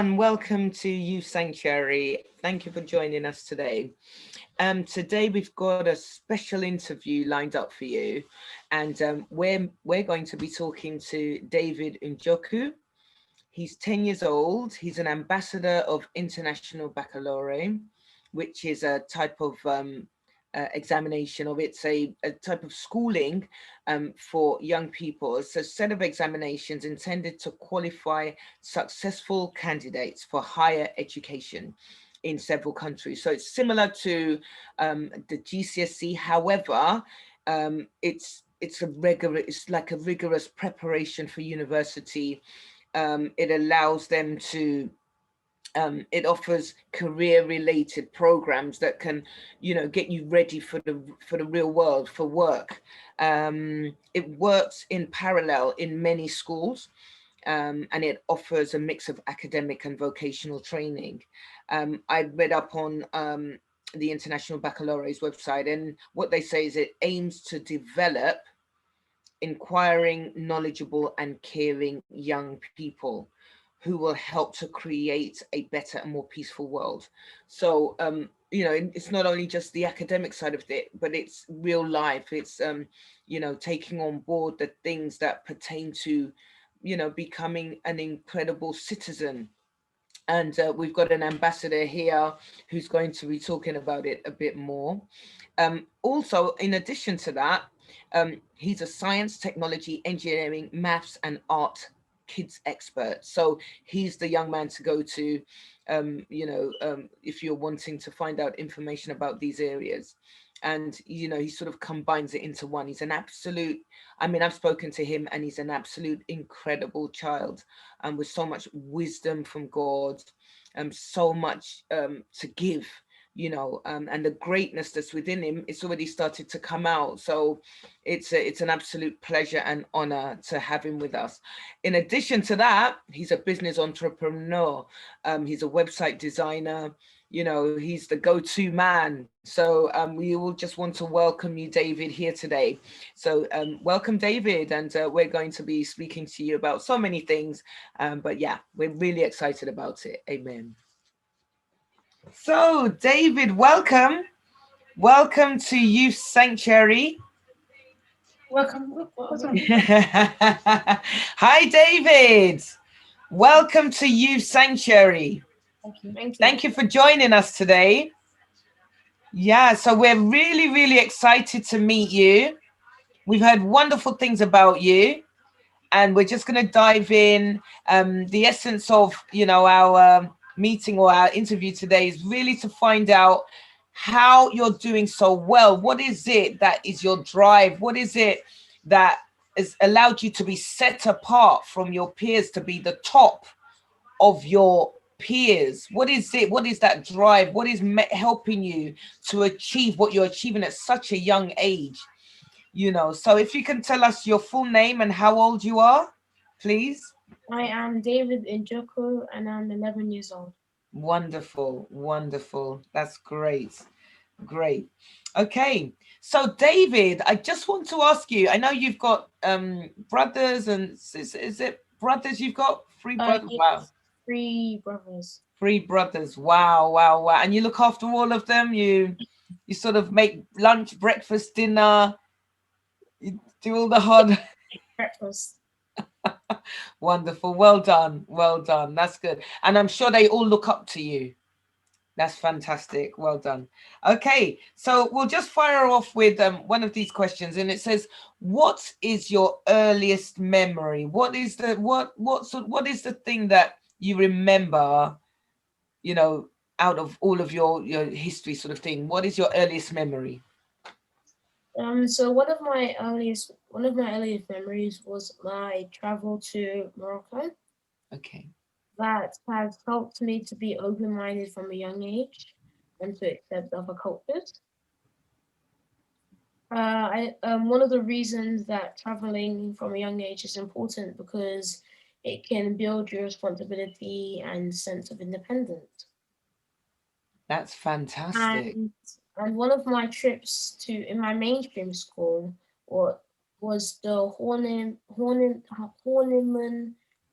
everyone, welcome to Youth Sanctuary. Thank you for joining us today. Today we've got a special interview lined up for you, and we're going to be talking to David Njoku. He's 10 years old. He's an ambassador of International Baccalaureate, which is a type of examination of it's a type of schooling for young people. It's a set of examinations intended to qualify successful candidates for higher education in several countries. So it's similar to the GCSE. However, it's like a rigorous preparation for university. It allows them to it offers career-related programs that can, get you ready for the real world, for work. It works in parallel in many schools, and it offers a mix of academic and vocational training. I read up on the International Baccalaureate's website, and what they say is it aims to develop inquiring, knowledgeable, and caring young people who will help to create a better and more peaceful world. So, it's not only just the academic side of it, but it's real life. It's, taking on board the things that pertain to, becoming an incredible citizen. And we've got an ambassador here who's going to be talking about it a bit more. Also, in addition to that, he's a science, technology, engineering, maths, and art kids expert. So he's the young man to go to, if you're wanting to find out information about these areas. And, he sort of combines it into one. He's an absolute, I've spoken to him, and he's an absolute incredible child, and with so much wisdom from God, and so much to give, and the greatness that's within him, it's already started to come out. So it's an absolute pleasure and honor to have him with us. In addition to that, he's a business entrepreneur. He's a website designer. He's the go-to man. So we all just want to welcome you, David, here today. So welcome, David, and we're going to be speaking to you about so many things. But yeah, we're really excited about it. Amen. So, David, welcome. Welcome to Youth Sanctuary. Welcome. Hi, David. Welcome to Youth Sanctuary. Thank you. Thank you for joining us today. Yeah, so we're really, really excited to meet you. We've heard wonderful things about you, and we're just going to dive in. The essence of, our meeting or our interview today is really to find out how you're doing so well. What is it that is your drive? What is it that has allowed you to be set apart from your peers, to be the top of your peers? What is it? What is that drive? What is helping you to achieve what you're achieving at such a young age? So if you can tell us your full name and how old you are, please. I am David Njoku, and I'm 11 years old. Wonderful, wonderful. That's great. Great. Okay. So David, I just want to ask you, I know you've got brothers, and is it brothers you've got? Three brothers? Yes, Wow. 3 brothers. 3 brothers. Wow, wow, wow. And you look after all of them? You sort of make lunch, breakfast, dinner, you do all the hard. Breakfast. Wonderful. Well done. Well done. That's good. And I'm sure they all look up to you. That's fantastic. Well done. Okay, so we'll just fire off with one of these questions, and it says, "What is your earliest memory? What is the what is the thing that you remember? Out of all of your history, sort of thing. What is your earliest memory?" So one of my earliest memories was my travel to Morocco. Okay. That has helped me to be open-minded from a young age and to accept other cultures. One of the reasons that traveling from a young age is important because it can build your responsibility and sense of independence. That's fantastic. And one of my trips to in my mainstream school wa- was the Horniman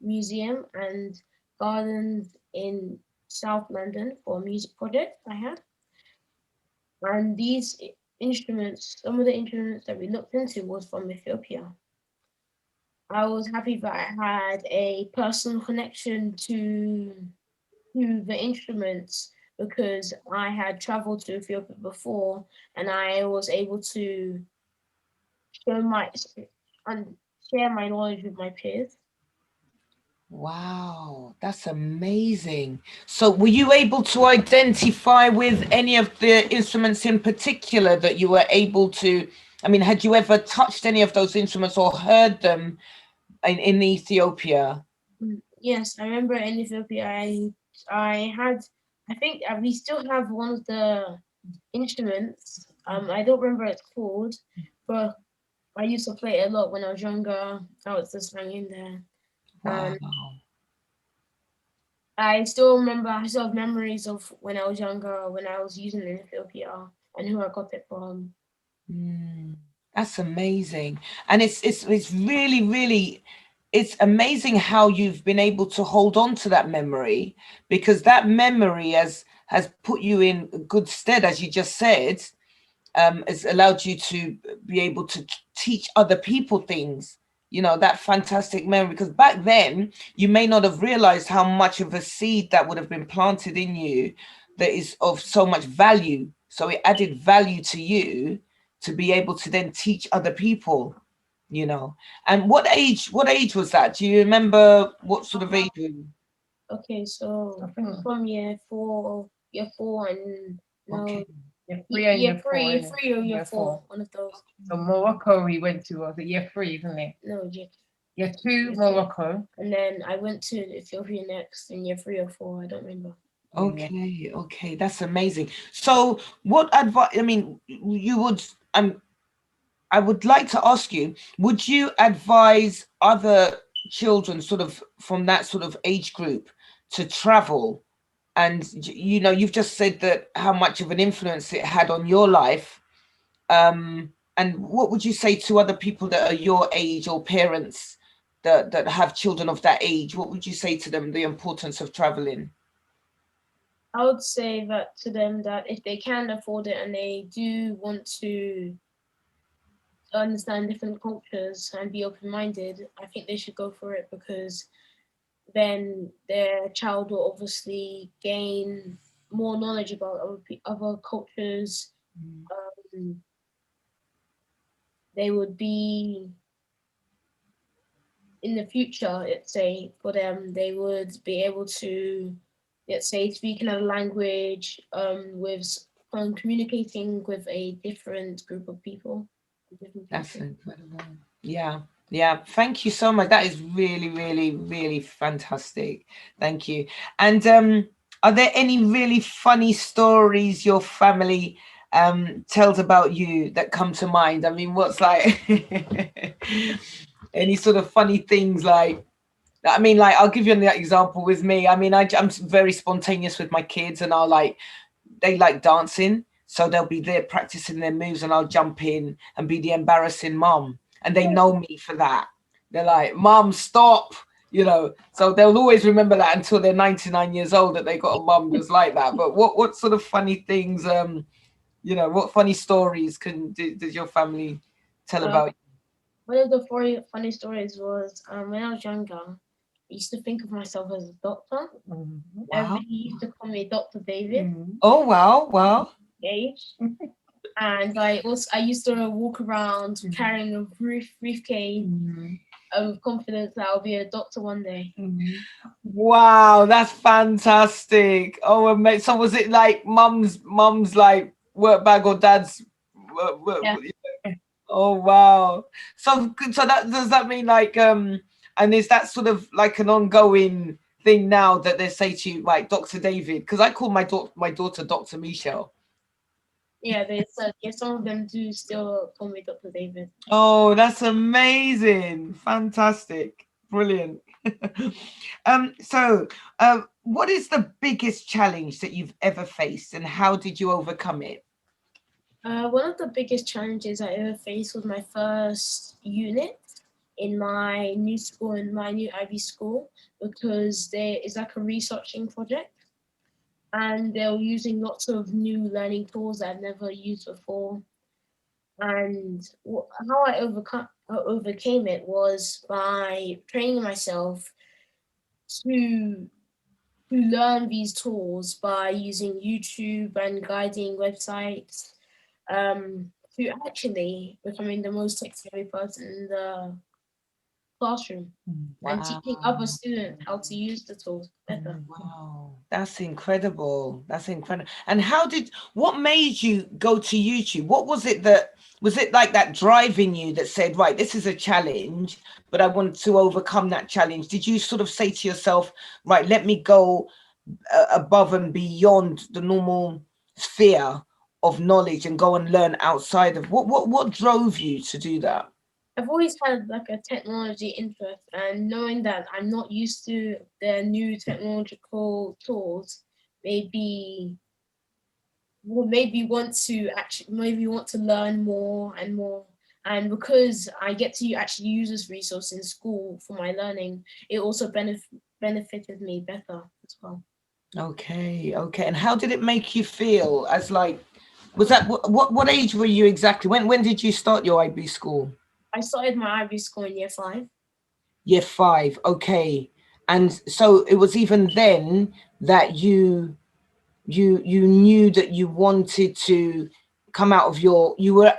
Museum and Gardens in South London for a music project I had. And these instruments, some of the instruments that we looked into was from Ethiopia. I was happy that I had a personal connection to the instruments because I had traveled to Ethiopia before and I was able to show my and share my knowledge with my peers. Wow, that's amazing. So were you able to identify with any of the instruments in particular that you were able to, I mean, had you ever touched any of those instruments or heard them in Ethiopia? Yes, I remember in Ethiopia I had I think we still have one of the instruments. I don't remember what it's called, but I used to play it a lot when I was younger. I was just hanging there. Wow. And I still remember, I still have memories of when I was younger, when I was using it in Ethiopia and who I got it from. Mm, that's amazing. And it's really, really, it's amazing how you've been able to hold on to that memory, because that memory has put you in good stead, as you just said. Has allowed you to be able to teach other people things, you know, that fantastic memory. Because back then you may not have realized how much of a seed that would have been planted in you that is of so much value. So it added value to you to be able to then teach other people, you know. And what age was that? Do you remember what sort of age? Okay, so from year four, and no, Okay. year three or year four, one of those. So Morocco we went to, was it year 3, isn't it? No, Year 2, Year 2. Morocco. And then I went to Ethiopia next in year 3 or 4. I don't remember. Okay, okay, that's amazing. So what advice, I mean, you would, I would like to ask you, would you advise other children sort of from that sort of age group to travel? And you know, you've just said that how much of an influence it had on your life. And what would you say to other people that are your age or parents that have children of that age? What would you say to them, the importance of traveling? I would say that to them that if they can afford it and they do want to understand different cultures and be open-minded, I think they should go for it because then their child will obviously gain more knowledge about other cultures. Um, they would be in the future, let's say, for them, they would be able to, let's say, speak another language, with communicating with a different group of people. That's incredible. Yeah. Yeah. Thank you so much. That is really, really, really fantastic. Thank you. And are there any really funny stories your family tells about you that come to mind? I mean, what's like any sort of funny things like, I mean, like, I'll give you an example with me. I mean, I'm very spontaneous with my kids, and they like dancing. So they'll be there practicing their moves and I'll jump in and be the embarrassing mom. And they know me for that. They're like, Mom, stop. You know, so they'll always remember that until they're 99 years old that they got a mom just like that. But what sort of funny things, you know, what funny stories does your family tell about? One of the funny stories was when I was younger, I used to think of myself as a doctor. Wow. Everybody used to call me Dr. David. Oh, wow. Wow. Age. And I used to walk around carrying a briefcase, with confidence that I'll be a doctor one day. Wow, that's fantastic. Oh, mate. So was it like mum's like work bag or dad's Yeah. Oh, wow. So that does that mean like and is that sort of like an ongoing thing now that they say to you like Dr. David? Because I call my daughter Dr. Michelle. Yeah, they said, yeah, some of them do still call me Dr. David. Oh, that's amazing. Fantastic. Brilliant. So what is the biggest challenge that you've ever faced and how did you overcome it? One of the biggest challenges I ever faced was my first unit in my new school, in my new IB school, because there is like a researching project, and they're using lots of new learning tools that I've never used before. And how I overcame it was by training myself to learn these tools by using YouTube and guiding websites, to actually becoming the most tech-savvy person in the classroom and teaching other Wow. students how to use the tools better. Wow, that's incredible. That's incredible. And what made you go to YouTube? What was it was it like that driving you that said, right, this is a challenge, but I want to overcome that challenge? Did you sort of say to yourself, right, let me go above and beyond the normal sphere of knowledge and go and learn outside of what drove you to do that? I've always had like a technology interest, and knowing that I'm not used to the new technological tools maybe made me want to learn more and more. And because I get to actually use this resource in school for my learning, it also benefited me better as well. Okay, okay. And how did it make you feel as like, was that what age were you exactly? When did you start your IB school? I started my IB school in year 5. Year 5. Okay. And so it was even then that you knew that you wanted to come out of you were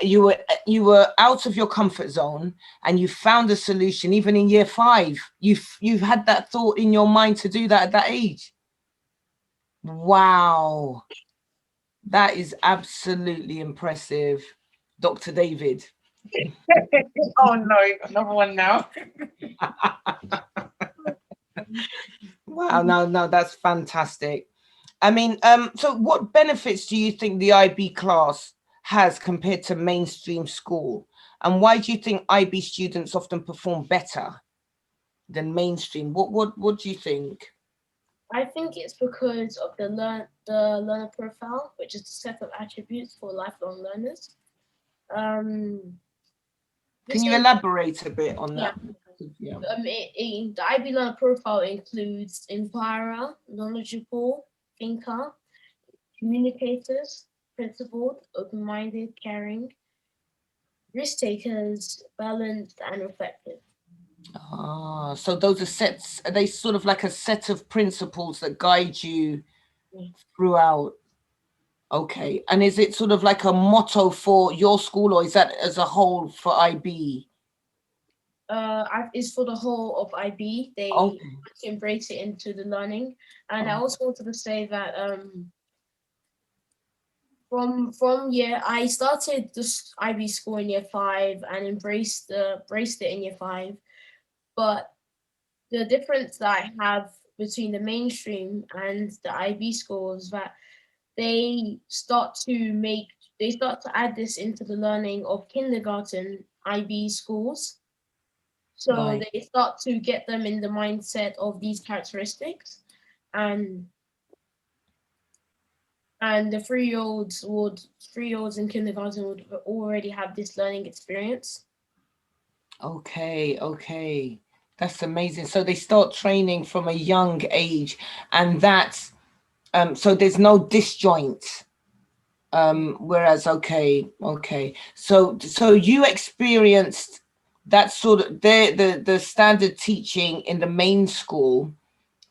out of your comfort zone, and you found a solution even in year 5. You've had that thought in your mind to do that at that age. Wow. That is absolutely impressive, Dr. David. Oh no, another one now. Wow, no, that's fantastic. I mean, so what benefits do you think the IB class has compared to mainstream school? And why do you think IB students often perform better than mainstream? What do you think? I think it's because of the learner profile, which is a set of attributes for lifelong learners. Um, Can this you is elaborate a bit on yeah. that? Yeah. The IB learner profile includes inquirer, knowledgeable, thinker, communicators, principled, open-minded, caring, risk takers, balanced, and reflective. Ah, so those are they sort of like a set of principles that guide you Yeah. throughout? Okay. And is it sort of like a motto for your school, or is that as a whole for IB? It's for the whole of IB. They Okay. want to embrace it into the learning, and I Oh, also wanted to say that from year I started this IB school in year 5 and embraced it in year 5, but the difference that I have between the mainstream and the IB schools is that they start to add this into the learning of kindergarten IB schools. So right. they start to get them in the mindset of these characteristics, and the 3-year-olds in kindergarten would already have this learning experience. Okay, okay. That's amazing. So they start training from a young age, and that's so there's no disjoint. Whereas okay. So you experienced that sort of the standard teaching in the main school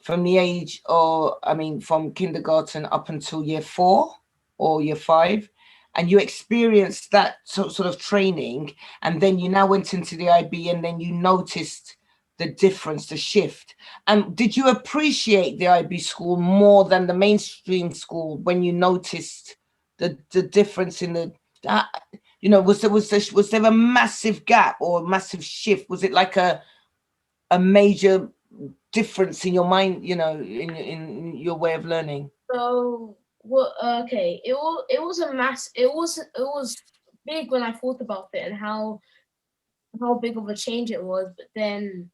from the age of, I mean, from kindergarten up until year 4 or year 5, and you experienced that sort of training, and then you now went into the IB, and then you noticed the difference, the shift. And did you appreciate the IB school more than the mainstream school when you noticed the difference in the, was there a massive gap or a massive shift? Was it like a major difference in your mind, in your way of learning? So well, okay, it was big when I thought about it and how big of a change it was. But then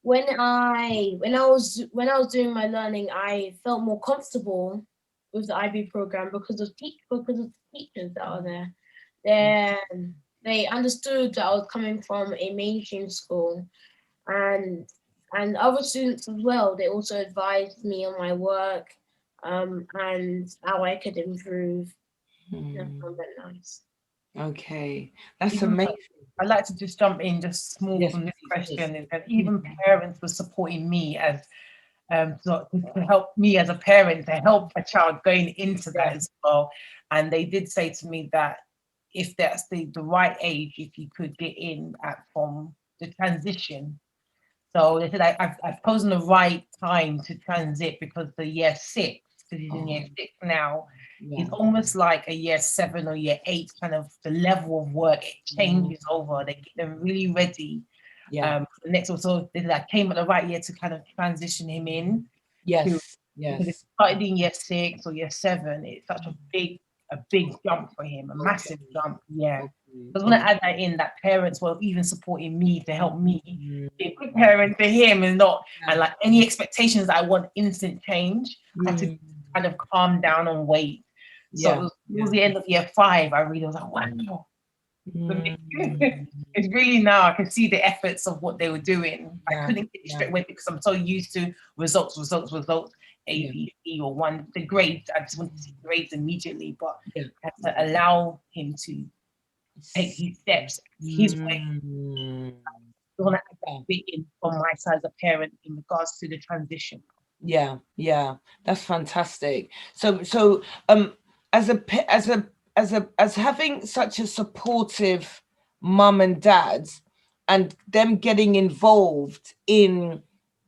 when I was doing my learning, I felt more comfortable with the IB program because of the teachers that are there. They're they understood that I was coming from a mainstream school, and other students as well. They also advised me on my work, and how I could improve. I Hmm. found that nice. Okay, that's Even amazing. I'd like to just jump in just small Yes, from this please, yes. question is that even parents were supporting me as to help me as a parent to help a child going into that Yes. as well. And they did say to me that if that's the right age, if you could get in at from the transition. So they said I've chosen the right time to transit because the year six, because he's in year Oh, six now, yeah. is almost like a year seven or year eight kind of the level of work it changes over. They get them really ready. Yeah. For the next one. So they said I came at the right year to kind of transition him in to Yes. because if Yes. he started in year six or year seven, it's such a big jump for him, a massive Okay. jump. Yeah. Okay. I just want to add that in that parents were even supporting me to help me Mm. be a good parent for him and not Yeah. and like any expectations that I want instant change. I had to Mm. kind of calm down and wait. So Yeah. it was the end of year five. I really was like, wow. Mm. It's really now I can see the efforts of what they were doing. I Yeah. couldn't get it straight away because I'm so used to results, A, Yeah. B, C, or one. The grades, I just want to see grades immediately, but Yeah. I had to allow him to take these steps his way. Mm. I want to add Yeah. that bit in from my side as a parent in regards to the transition. Yeah, yeah, that's fantastic. So as a as having such a supportive mum and dad, and them getting involved in,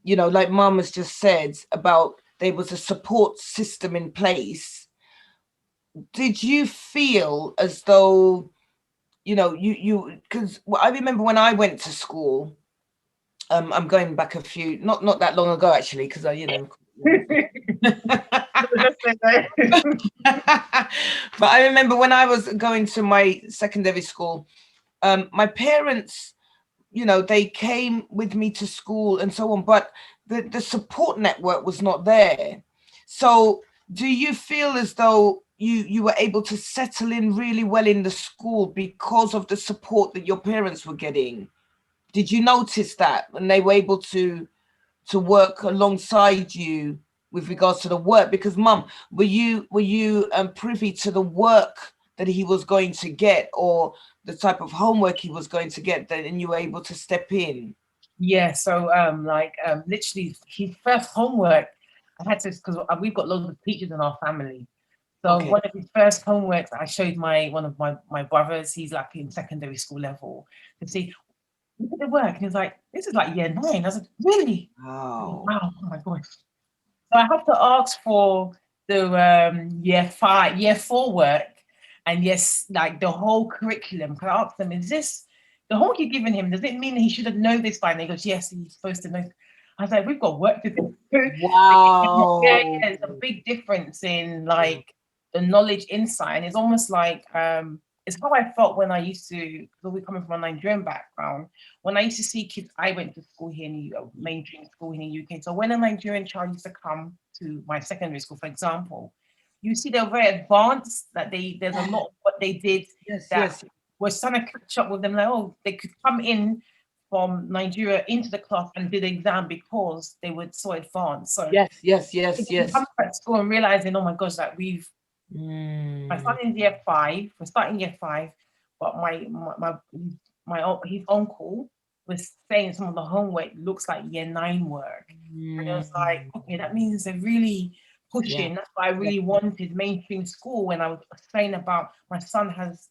like mum has just said about there was a support system in place. Did you feel as though, you because I remember when I went to school, I'm going back a few, not that long ago actually, because but I remember when I was going to my secondary school, my parents, they came with me to school and so on, but the support network was not there. So do you feel as though you were able to settle in really well in the school because of the support that your parents were getting? Did you notice that when they were able to work alongside you with regards to the work? Because mum, were you privy to the work that he was going to get, or the type of homework he was going to get, that and you were able to step in? Yeah, so literally his first homework, I had to because we've got loads of teachers in our family. So Okay. one of his first homeworks, I showed one of my brothers. He's like in secondary school level to see look at the work. And he was like, "This is like year nine." I was like, "Really?" Wow. Wow! Oh my gosh! So I have to ask for the year four work, and yes, like the whole curriculum. Can I ask them, is this the homework you're giving him? Does it mean that he should have known this by now? He goes, yes, he's supposed to know. I was like, we've got work to do. Yeah, Wow. yeah, it's a big difference in like the knowledge inside. And it's almost like it's how I felt when I used to, because we're coming from a Nigerian background, when I used to see kids, I went to school here in mainstream school in the UK. So when a Nigerian child used to come to my secondary school, for example, you see they're very advanced, that there's a lot of what they did Yes, that yes, was trying to catch up with them. Like, oh, they could come in from Nigeria into the class and did the exam because they were so advanced. So yes, yes, yes, you yes. come back to school and realizing, oh my gosh, like my son Mm. in year five, we're starting year five, but his uncle was saying some of the homework looks like year nine work. And I was like, Mm. okay, that means they're really Yeah, pushing. That's why I yeah, really wanted mainstream school when I was saying about my son has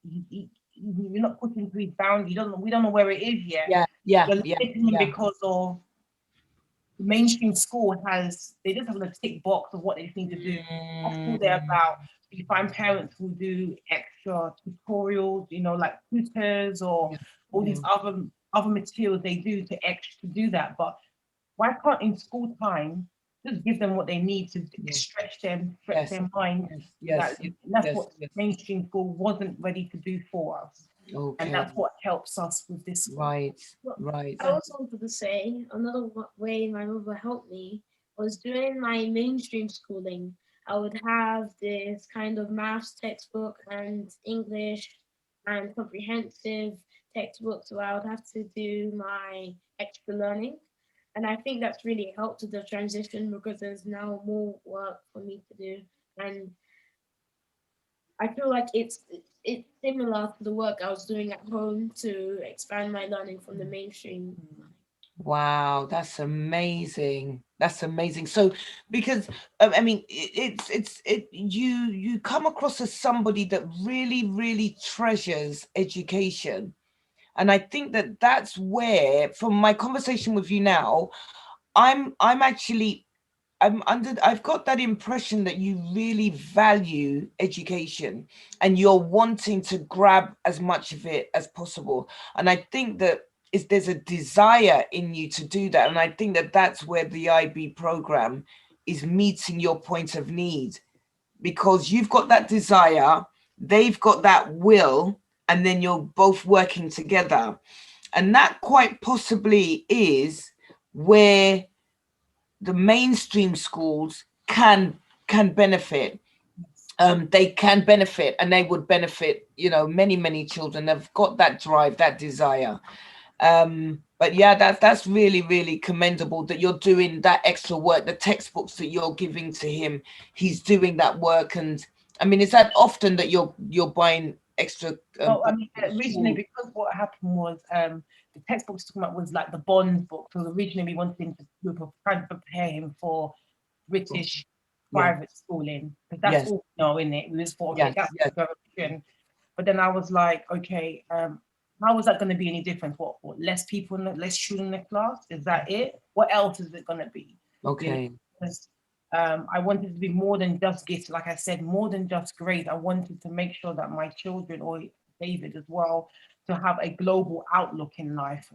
you're not pushing to his boundary. We don't know where it is yet. yeah, yeah, You're yeah, limiting him yeah. because of mainstream school they just have a tick box of what they need to do. At school they're Mm. about you find parents who do extra tutorials, like tutors or Yeah, all yeah. these other materials they do to extra do that. But why can't in school time just give them what they need to Yeah. stretch Yes, their mind? yes, That yes, that's yes, what yes. mainstream school wasn't ready to do for us, and Okay, that's what helps us with this school. right, Well, right. I also wanted to say another way my mother helped me was during my mainstream schooling. I would have this kind of maths textbook and English and comprehensive textbooks where I would have to do my extra learning. And I think that's really helped with the transition because there's now more work for me to do. And I feel like it's similar to the work I was doing at home to expand my learning from the mainstream. Wow, that's amazing. That's amazing. So, because I mean, you come across as somebody that really treasures education, and I think that that's where, from my conversation with you now, I'm actually I've got that impression that you really value education and you're wanting to grab as much of it as possible. And I think that there's a desire in you to do that. And I think that that's where the IB program is meeting your point of need, because you've got that desire, they've got that will, and then you're both working together. And that quite possibly is where the mainstream schools can benefit. They can benefit, and they would benefit, you know, many children have got that drive, that desire. But yeah, that's really commendable that you're doing that extra work. The textbooks that you're giving to him, he's doing that work. And I mean, is that often that you're buying extra Well, I mean, originally, because what happened was the textbooks talking about was like the bond book. So originally we wanted him to, we were trying to prepare him for British private schooling, because that's all we know in it. We just thought, okay, that's the direction. But then I was like, okay, how is that going to be any different? What less people, less children in the class? Is that it? What else is it going to be? Okay. You know, because I wanted to be more than just gifts, like I said, more than just grades. I wanted to make sure that my children, or David as well, to have a global outlook in life.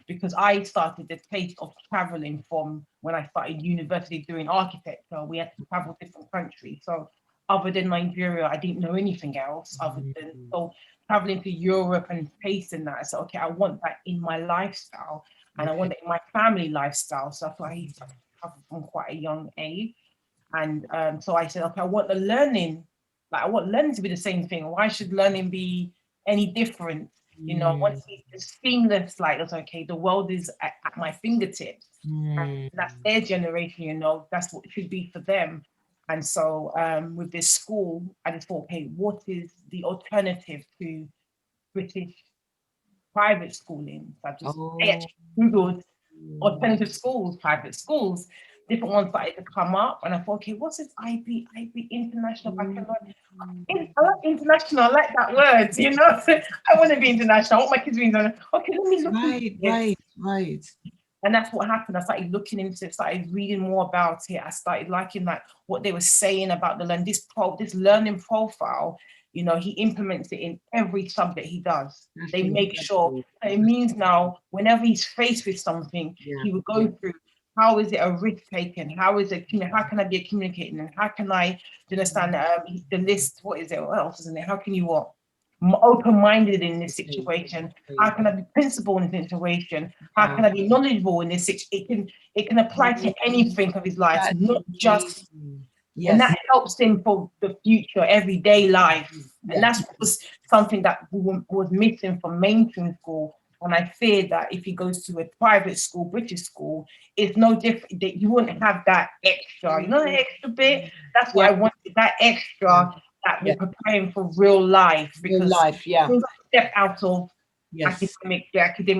Because I started the taste of traveling from when I started university doing architecture. We had to travel different countries. So other than Nigeria, I didn't know anything else other than, so traveling to Europe and tasting that. So okay, I want that in my lifestyle, and I want it in my family lifestyle. So that's why I started travel from quite a young age. And so I said, okay, I want the learning, like I want learning to be the same thing. Why should learning be any different? You know, once it's seamless, like it's okay, the world is at my fingertips. And that's their generation, you know, that's what it should be for them. And so with this school, I just thought, okay, what is the alternative to British private schooling? So I actually Googled alternative schools, private schools, different ones started to come up. And I thought, okay, what's this IB? IB International Baccalaureate. I like international, I like that word, you know. I want to be international. I want my kids to be international. Okay, let me look into it. Right. And that's what happened. I started looking into it, started reading more about it. I started liking like what they were saying about the learn this learning profile. You know, he implements it in every subject he does. They make sure that it means now whenever he's faced with something, he would go through, how is it a risk taken? How is it, how can I be a communicator? And how can I understand the list? What is it? What else isn't it? How can you what? Open-minded in this situation? How can I be principled in this situation? How can I be knowledgeable in this situation? It can apply to anything of his life, not just. And that helps him for the future, everyday life. And that's was something that was missing from mainstream school. And I fear that if he goes to a private school, British school, it's no different. That you wouldn't have that extra, you know, that extra bit. That's why I wanted that extra that will prepare him for real life. Because things step out of academic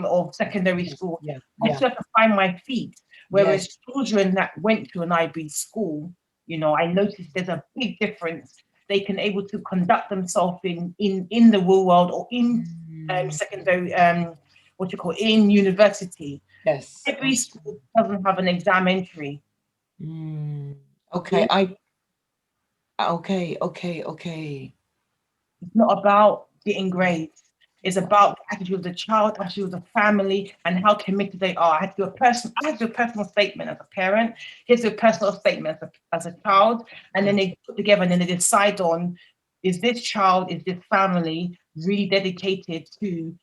or secondary school, I still have to find my feet. Whereas children that went to an IB school, you know, I noticed there's a big difference. They can able to conduct themselves in the real world or in secondary, what you call in university. Every school doesn't have an exam entry. Okay, okay. It's not about getting grades. It's about the attitude of the child, attitude of the family, and how committed they are. I had to do a personal statement as a parent. Here's a personal statement as a child, and then they put together and then they decide on, is this child, is this family really dedicated to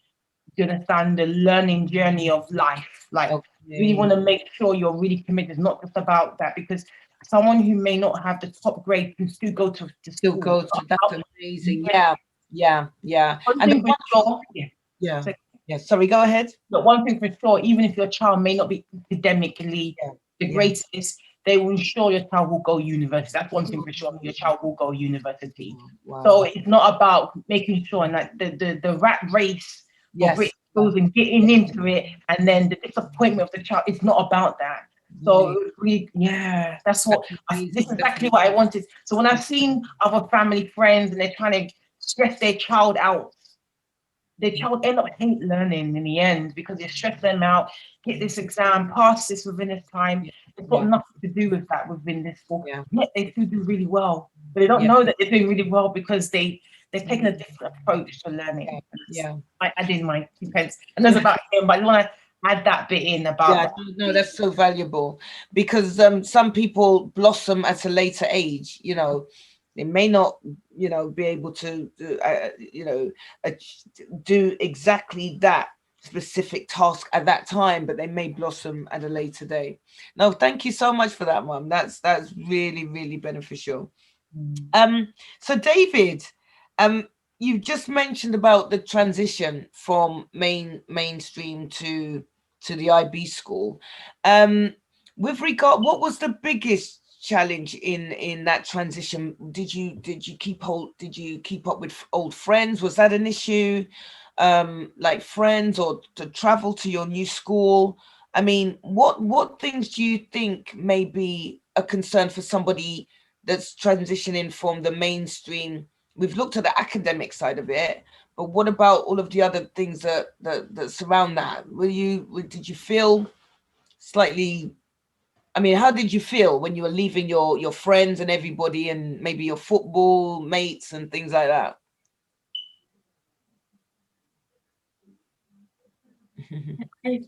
understand the learning journey of life? Like, really want to make sure you're really committed. It's not just about that, because someone who may not have the top grade can still go to school. That's amazing. Yeah, yeah. One And the thing for one, sure, yeah, so, yeah. Sorry, go ahead. but one thing for sure, even if your child may not be academically Yeah, the yeah. greatest, they will ensure your child will go university. That's one thing for sure. Your child will go university. Wow. So it's not about making sure, and like the rat race for Yes. British schools and getting into it, and then the disappointment of the child. It's not about that. So yeah, that's what this is exactly what I wanted. So when I've seen other family friends and they're trying to stress their child out, their child end up hate learning in the end because they stress them out, get this exam, pass this within this time. It's got nothing to do with that within this school. Yeah. Yet they do really well, but they don't know that they're doing really well because they've taken a different approach to learning. Yeah. I did my 2 pence, and that's about him. But I want to add that bit in about. Yeah, no, that's so valuable because some people blossom at a later age. You know, they may not, you know, be able to, you know, do exactly that specific task at that time, but they may blossom at a later day. No, thank you so much for that, Mum. That's really, really beneficial. So David, you just mentioned about the transition from mainstream to the IB school. With regard, what was the biggest challenge in that transition? Did you keep up with old friends? Was that an issue? Like friends, or to travel to your new school? I mean, what things do you think may be a concern for somebody that's transitioning from the mainstream? We've looked at the academic side of it, but what about all of the other things that surround that? Did you feel slightly, I mean, how did you feel when you were leaving your friends and everybody, and maybe your football mates and things like that? I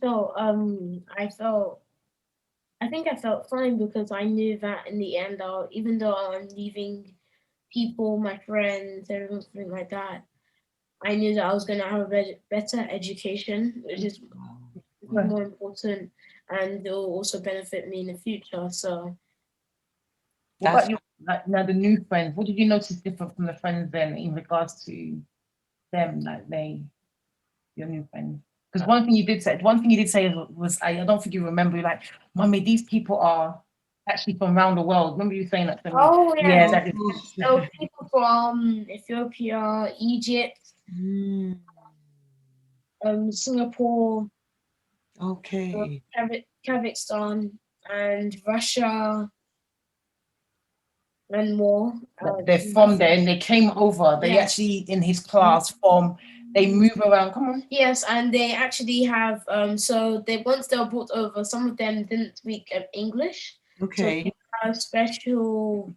think I felt fine because I knew that in the end, even though I'm leaving people, my friends, everything like that, I knew that I was going to have a better education, which is more important, and it will also benefit me in the future. So, What about your now the new friends? What did you notice different from the friends then in regards to them, like your new friends? Because one thing you did say was I don't think you remember. You're like, "Mummy, these people are actually from around the world." Remember you saying that to me? oh Yeah, yeah, that is. so people from Ethiopia, Egypt, Singapore, Okay. Kazakhstan, and Russia, and more. They're from there and they came over. They Yes. actually in his class from. They move around. Come on. Yes, and they actually have so they once they were brought over, some of them didn't speak English. Okay. So they have special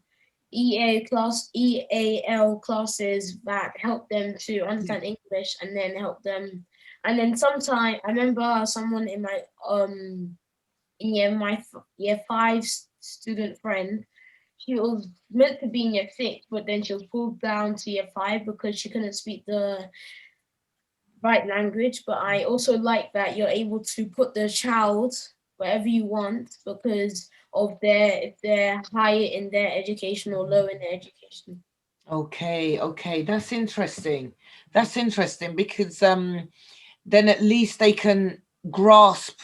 EAL classes that help them to understand English and then help them. And then sometime I remember someone in my year 5 student friend. She was meant to be in year 6, but then she was pulled down to year 5 because she couldn't speak the right language. But I also like that you're able to put the child wherever you want because of if they're higher in their education or low in their education. Okay, that's interesting. That's interesting because then at least they can grasp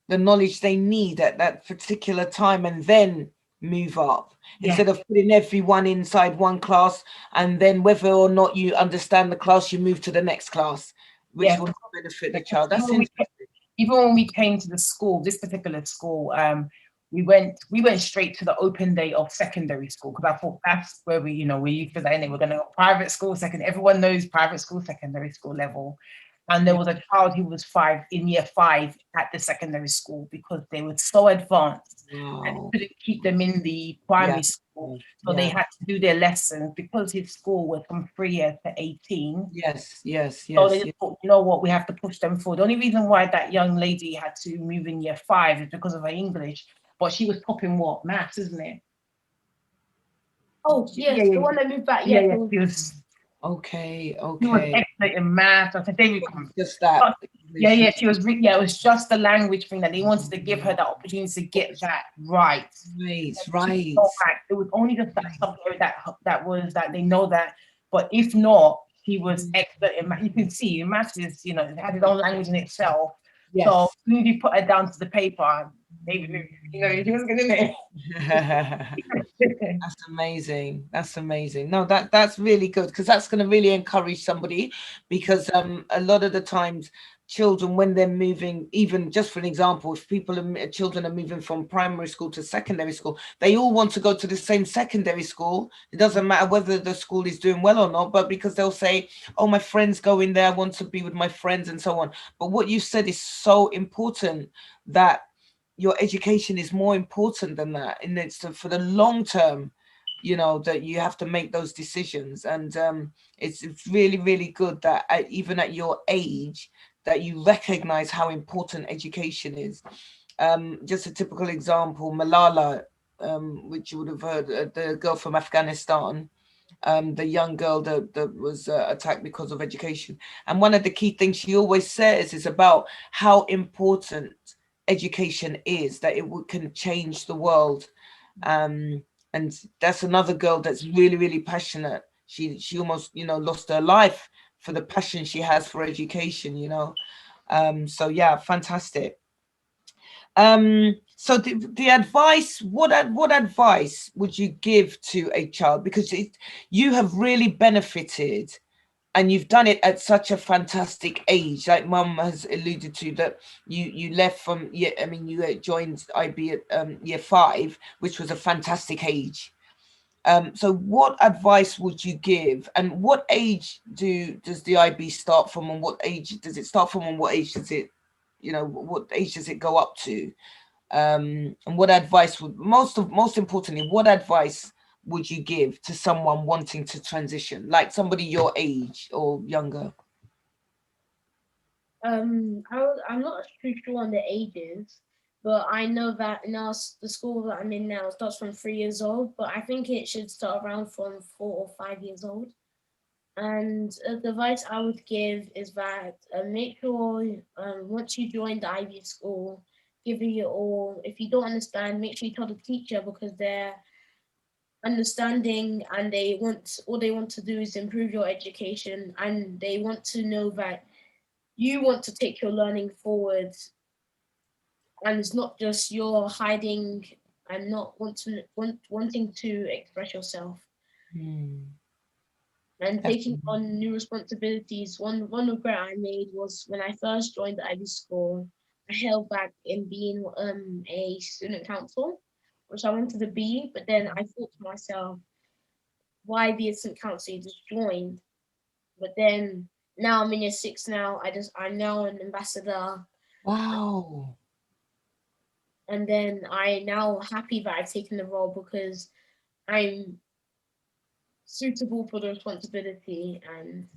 the knowledge they need at that particular time and then move up, instead of putting everyone inside one class, and then whether or not you understand the class, you move to the next class, which will not benefit the child. That's interesting. Even when we came to the school, this particular school, we went straight to the open day of secondary school because I thought that's where we, we used to then we're going to go private school, everyone knows private school, secondary school level. And there was a child who was in year 5 at the secondary school because they were so advanced and they couldn't keep them in the primary school. So they had to do their lessons because his school was from 3 years to 18. Yes. So they just thought, you know what, we have to push them forward. The only reason why that young lady had to move in year 5 is because of her English, but she was topping what? Maths, isn't it? Oh, yes, the one that moved back. Yeah, she was. Okay. She was excellent in math. I said, David, just that. She was. It was just the language thing that they wanted to give her the opportunity to get that right. Right. It was only just that subject that they know that. But if not, he was excellent in math. You can see maths is, you know, it had its own language in itself. Yes. So as soon as you put it down to the paper, David knew, you know, he was gonna know. That's amazing. That's amazing. No, that's really good, because that's going to really encourage somebody, because a lot of the times children, when they're moving, even just for an example, if children are moving from primary school to secondary school, they all want to go to the same secondary school. It doesn't matter whether the school is doing well or not, but because they'll say, oh, my friends go in there, I want to be with my friends, and so on. But what you said is so important, that your education is more important than that, and it's for the long term, you know, that you have to make those decisions. And it's really, really good that even at your age, that you recognize how important education is. Just a typical example, Malala, which you would have heard, the girl from Afghanistan, the young girl that was attacked because of education. And one of the key things she always says is about how important education is, that it can change the world. And that's another girl that's really, really passionate. She almost, you know, lost her life for the passion she has for education, you know. So yeah, fantastic. So the advice, what advice would you give to a child? Because you have really benefited, and you've done it at such a fantastic age, like Mum has alluded to, that you left from, yeah, I mean, you joined IB at year 5, which was a fantastic age. So what advice would you give, and what age does the IB start from, and what age does it start from, and what age does it, you know, what age does it go up to? And what advice would, most importantly, what advice would you give to someone wanting to transition, like somebody your age or younger? I'm not too sure on the ages, but I know that now the school that I'm in now starts from 3 years old, but I think it should start around from 4 or 5 years old. And the advice I would give is that make sure once you join the IB school, give it your all. If you don't understand, make sure you tell the teacher, because they're understanding and all they want to do is improve your education, and they want to know that you want to take your learning forward, and it's not just you're hiding and not wanting to express yourself. And taking on new responsibilities. One regret I made was when I first joined the IB school, I held back in being a student council, which I wanted to be, but then I thought to myself, why be a student council? You just joined. But then now I'm in year 6 now. I'm now an ambassador. Wow. And then I now happy that I've taken the role, because I'm suitable for the responsibility. And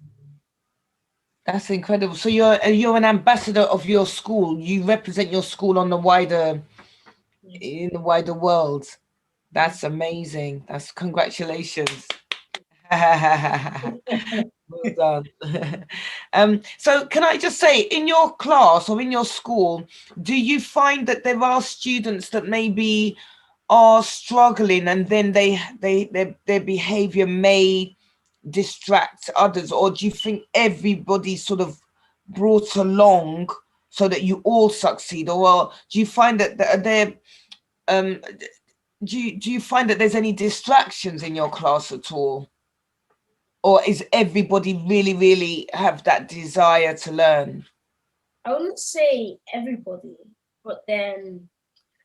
That's incredible. So you're an ambassador of your school. You represent your school on the wider, in the wider world. That's amazing. That's congratulations. Well done. So can I just say, in your class or in your school, do you find that there are students that maybe are struggling, and then their behavior may distract others, or do you think everybody's sort of brought along so that you all succeed? Or do you find that there do you find that there's any distractions in your class at all? Or is everybody really, really have that desire to learn? I wouldn't say everybody, but then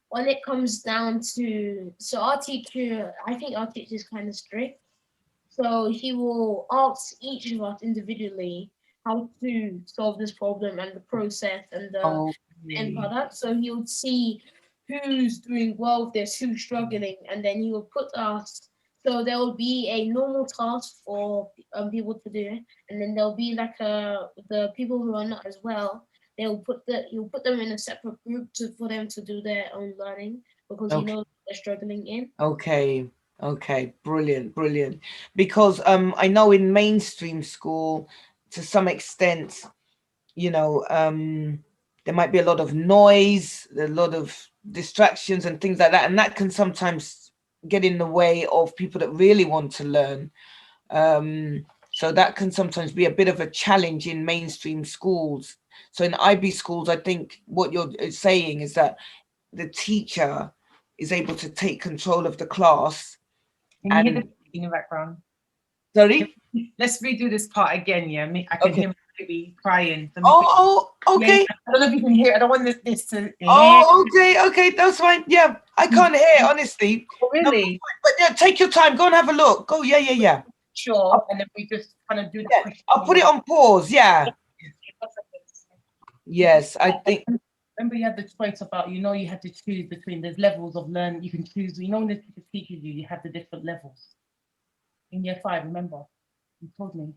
when it comes down to, so our teacher, I think our teacher is kind of strict. So he will ask each of us individually how to solve this problem and the process and the end product. So he would see who's doing well with this, who's struggling, and then he will put us. So there will be a normal task for people to do, and then there'll be like the people who are not as well. You'll put them in a separate group for them to do their own learning, because he knows what they're struggling in. Okay, brilliant. Because I know in mainstream school, to some extent, you know, there might be a lot of noise, a lot of distractions and things like that, and that can sometimes get in the way of people that really want to learn. So that can sometimes be a bit of a challenge in mainstream schools. So in IB schools, I think what you're saying is that the teacher is able to take control of the class. Can you hear the And baby in the background? sorry. Let's redo this part again. Yeah, me, I can Okay. hear my baby crying. Let me yeah, Okay. I don't know if you can hear it. I don't want this to. Okay, that's fine. Yeah, I can't hear it, honestly. Oh, No, really? but yeah, take your time. Go and have a look. Go, yeah. Sure. And then we just kind of do the Yeah, question. I'll put it on pause. Yeah. Yes, I think. Remember, you had the choice about, you had to choose between there's levels of learning. You can choose, when the teacher teaches you, you have the different levels. In year 5, remember? You told me.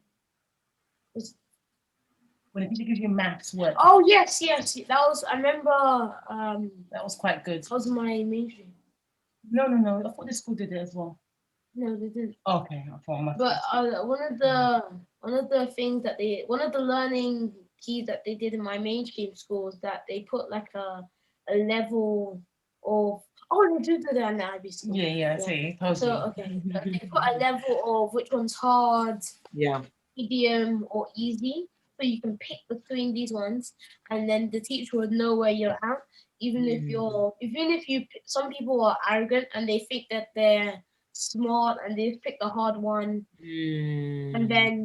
When the teacher gives you maths work. Oh yes. That was. I remember. That was quite good. That was my mainstream. No. I thought the school did it as well. No, they didn't. Okay, I thought. But one of the things that one of the learning keys that they did in my mainstream school is that they put like a level of, oh, they do that in the IB school. Yeah. See, so okay, they put a level of which one's hard, Yeah. medium, or easy. So you can pick between these ones, and then the teacher would know where you're at. Even if you, some people are arrogant and they think that they're smart and they pick the hard one, and then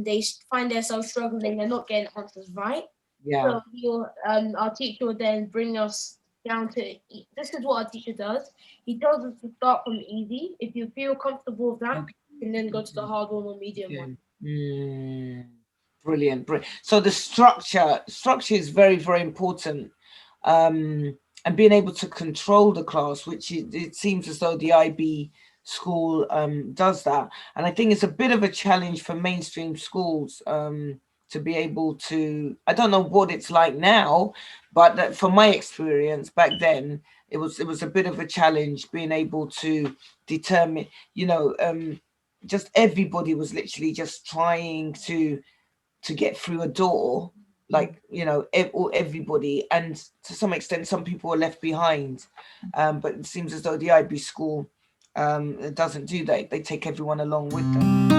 they find themselves struggling. They're not getting answers right. Yeah. So our teacher would then bring us down to. This is what our teacher does. He tells us to start from easy. If you feel comfortable with that, and then go to the hard one or medium one. Brilliant. So the structure is very, very important. And being able to control the class, which it seems as though the IB school does that. And I think it's a bit of a challenge for mainstream schools to be able to, I don't know what it's like now, but that from my experience back then, it was a bit of a challenge being able to determine, just everybody was literally just trying to get through a door, like everybody, and to some extent some people were left behind, but it seems as though the IB school doesn't do that. They take everyone along with them.